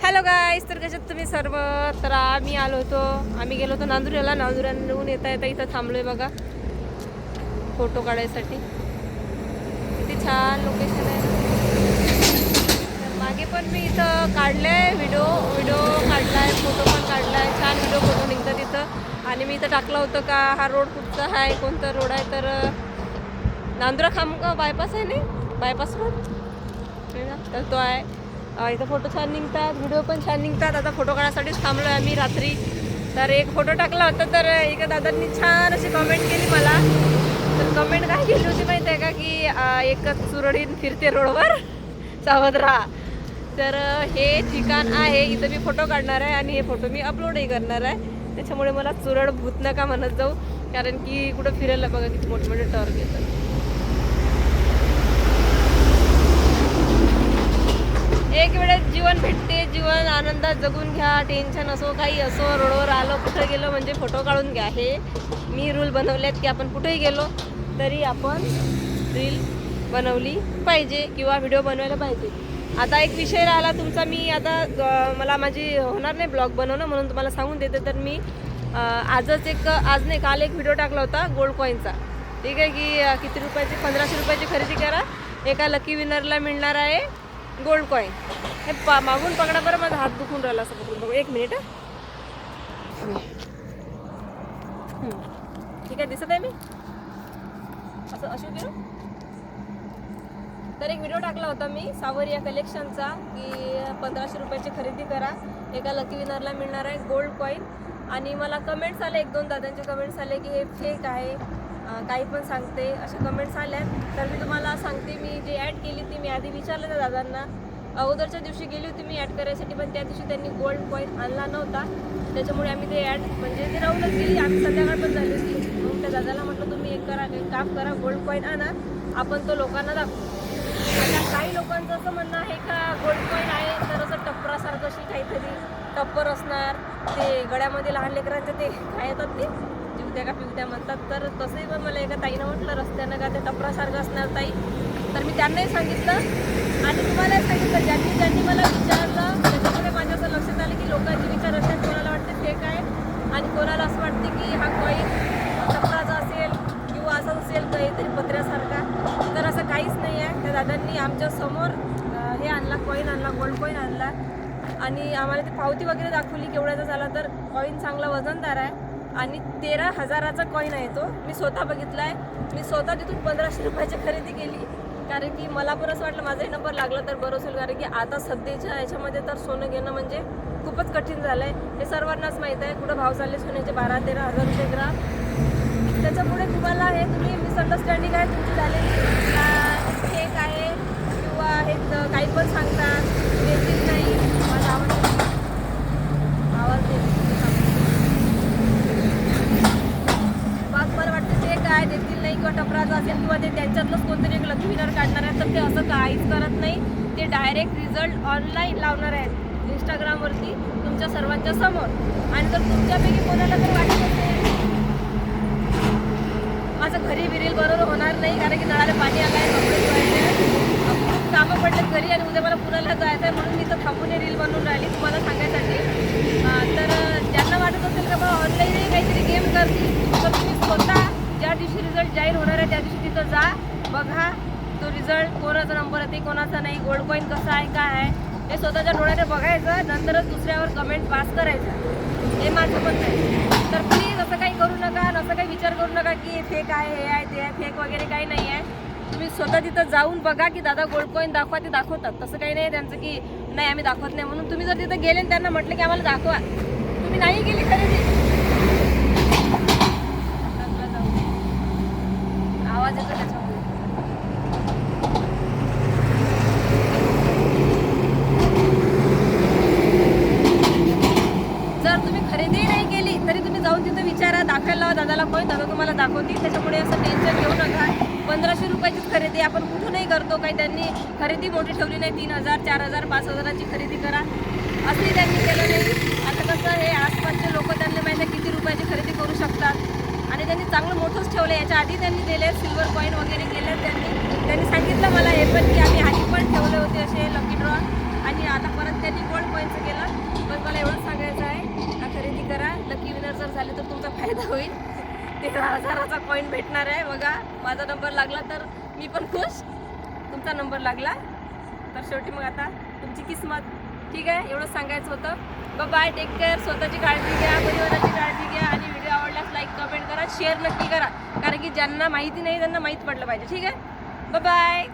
Hello गाईस, तर कशात तुम्ही सर्व. तर आम्ही गेलो होतो नांदुऱ्याला. नांदुऱ्याहून येता येता इथं थांबलोय बघा फोटो काढायसाठी. किती छान लोकेशन आहे ना. तर मागे पण मी इथं काढलाय व्हिडिओ काढलाय, फोटो पण काढलाय. छान व्हिडिओ फोटो निघतात इथं. आणि मी इथं टाकलं होतं का हा रोड कुठचा आहे, कोणता रोड आहे. तर नांदुरा खामगाव बायपास आहे ना, बायपास रोड तर तो आहे. इथं फोटो छान निघतात, व्हिडिओ पण छान निघतात. आता फोटो काढण्यासाठीच थांबलो आहे आम्ही रात्री. तर एक फोटो टाकला होता, तर एका दादांनी छान अशी कमेंट केली मला. तर कमेंट काय केली होती माहिती आहे का, की एकच सुरळीत फिरते रोडवर, सावध राहा. तर हे ठिकाण आहे, इथं मी फोटो काढणार आहे आणि हे फोटो मी अपलोडही करणार आहे. त्याच्यामुळे मला चुरड भूत नका म्हणत जाऊ, कारण की कुठं फिरायला बघा किती मोठे मोठे टॉर्क येतात. एक वेळेस जीवन भेटते, जीवन आनंदात जगून घ्या. टेन्शन असो काही असो, रोडवर आलो कुठं गेलो म्हणजे फोटो काढून घ्या. हे मी रूल बनवलेत की आपण कुठेही गेलो तरी आपण रील बनवली पाहिजे किंवा व्हिडिओ बनवायला पाहिजे. आता एक विषय राहिला तुमचा. मी आता मला माझी होणार नाही ब्लॉग बनवणं, म्हणून तुम्हाला सांगून देते. तर मी आज नाही काल एक व्हिडिओ टाकला होता गोल्ड कॉईनचा. ठीक आहे, की किती रुपयाची, 1500 रुपयाची खरेदी करा, एका लकी विनरला मिळणार आहे गोल्ड कॉईन. हे मागून पकडा बरं, माझा हात दुखून राहिला असं पकडून बघू. एक मिनिट. ठीक आहे, दिसत आहे मी असं अशोक गेलो. तर एक व्हिडिओ टाकला होता मी सावरिया कलेक्शनचा, की 1500 रुपयाची खरेदी करा, एका लकी विनरला मिळणार आहे गोल्ड कॉईन. आणि मला कमेंट्स आले, 1-2 दादांचे कमेंट्स आले की हे फेक आहे, काही पण सांगते, असे कमेंट्स आल्या. तर मी तुम्हाला सांगते, मी जी ॲड केली ती मी आधी विचारलं त्या दादांना. अगोदरच्या दिवशी गेली होती मी ॲड करायसाठी, पण त्या दिवशी त्यांनी गोल्ड कॉईन आणला नव्हता. त्याच्यामुळे आम्ही ते ॲड म्हणजे ते राहूनच गेली. आम्ही संध्याकाळ पण झाली होती. मग त्या दादाला म्हटलं तुम्ही एक काम करा, गोल्ड कॉईन आणा, आपण तो लोकांना दाखवू. आता काही लोकांचं असं म्हणणं आहे का गोल्ड कॉईन आहे तर असं टप्परासारखं अशी काहीतरी टप्पर असणार, ते गळ्यामध्ये लहान लेकरांचे ते काय येतात ते जिवत्या का पिवत्या म्हणतात. तर तसंही पण मला एका ताईनं म्हटलं रस्त्यानं का ते टपरासारखं असणार ताई. तर मी त्यांनाही सांगितलं आणि तुम्हालाही सांगितलं. ज्यांनी मला विचारलं त्याच्यामुळे माझ्या असं लक्षात आलं की लोकांचे विचार असतात, कोणाला वाटते फेक आहे आणि कोणाला असं वाटते की हा कॉईन टपराचा असेल किंवा असं असेल काहीतरी पत्र्यासारखा. तर असं काहीच नाही आहे. त्या दादांनी आमच्या समोर हे आणला, कॉईन आणला, गोल्ड कॉईन आणला. आणि आम्हाला ती पावती वगैरे दाखवली केवढ्याचा झाला. तर कॉईन चांगला वजनदार आहे आणि 13,000चा कॉईन आहे तो. मी स्वतः बघितला आहे. मी स्वतः तिथून 1500 रुपयाची खरेदी केली, कारण की मला पण असं वाटलं माझाही नंबर लागला तर बरं असेल. कारण की आता सध्याच्या याच्यामध्ये तर सोनं घेणं म्हणजे खूपच कठीण झालं आहे. हे सर्वांनाच माहीत आहे. कुठं भाव चालले सोन्याचे 12-13 हजार रुपये ग्राम. त्याच्यामुळे तुम्हाला हे तुम्ही मिसअंडरस्टँडिंग आहे तुमची झालेली, फेक आहे किंवा हे काही पण सांगतात, बेसिक नाही. माझा आवाज बरं वाटते ते काय देतील नाही किंवा टपराचं असेल किंवा ते त्यांच्यातलंच कोणतरी एक लकी विनर काढणार आहे. तर ते असं काहीच करत नाही. ते डायरेक्ट रिझल्ट ऑनलाईन लावणार आहेत इंस्टाग्रामवरती तुमच्या सर्वांच्या समोर. आणि जर तुमच्यापैकी कोणाला तर वाटत असेल माझं घरी रील बरोबर होणार नाही, कारण की नळाला पाणी आलं आहे, कपडे धुवायचे, खूप कामं पडलेत घरी आणि उद्या मला पुण्याला जायचं आहे, म्हणून मी तर थांबून रील बनवून राहिली तुम्हाला सांगायसाठी. तर ज्यांना वाटत असेल का बाबा ऑनलाईनही काहीतरी गेम करतील, तर तुम्ही स्वतः ज्या दिवशी रिझल्ट जाहीर होणार आहे त्या दिवशी तिथं जा, बघा तो रिझल्ट, कोणाचा नंबर येते कोणाचा नाही, गोल्ड कॉईन कसं आहे काय आहे हे स्वतःच्या डोळ्याने बघायचं. नंतरच दुसऱ्यावर कमेंट पास करायचं, हे माझं पण नाही. तर प्लीज असं काही करू नका, असं काही विचार करू नका की फेक आहे, हे आहे ते आहे. फेक वगैरे काही नाही आहे. तुम्ही स्वतः तिथं जाऊन बघा की दादा गोल्ड कॉईन दाखवा, ते दाखवतात. तसं काही नाही त्यांचं की नाही आम्ही दाखवत नाही म्हणून. तुम्ही जर तिथं गेले आणि त्यांना म्हटलं की आम्हाला दाखवा, तुम्ही नाही गेली खरेदी. आवाज येतो त्याच्यामुळे. जर तुम्ही खरेदी नाही केली तरी तुम्ही जाऊन तिथं विचारा, दाखवायला लावा दादाला कॉईन, दादा तुम्हाला दाखवतील. त्याच्यामुळे असं टेन्शन घेऊ नका. 1500 रुपयाचीच खरेदी आपण कुठूनही करतो. काही त्यांनी खरेदी मोठी ठेवली नाही, 3000, 4000, 5000ची खरेदी करा असंही त्यांनी केलं नाही. आता कसं हे आसपासचे लोक त्यांना माहिती आहे किती रुपयाची खरेदी करू शकतात आणि त्यांनी चांगलं मोठंच ठेवलं. याच्या आधी त्यांनी दिले सिल्वर कॉईन वगैरे केले. त्यांनी सांगितलं मला हे पण की आम्ही आधी पण ठेवले होते असे लकी ड्रॉ, आणि आता परत त्यांनी गोल्ड कॉईनचं केलं. 13,000चा कॉईन भेटणार आहे. बघा माझा नंबर लागला तर मी पण खुश, तुमचा नंबर लागला तर शेवटी मग आता तुमची किस्मत. ठीक आहे, एवढंच सांगायचं होतं. बाय, टेक केअर, स्वतःची काळजी घ्या, परिवाराची काळजी घ्या आणि व्हिडिओ आवडल्यास लाईक कमेंट करा, शेअर नक्की करा, कारण की ज्यांना माहिती नाही त्यांना माहीत पडलं पाहिजे. ठीक आहे, बाय.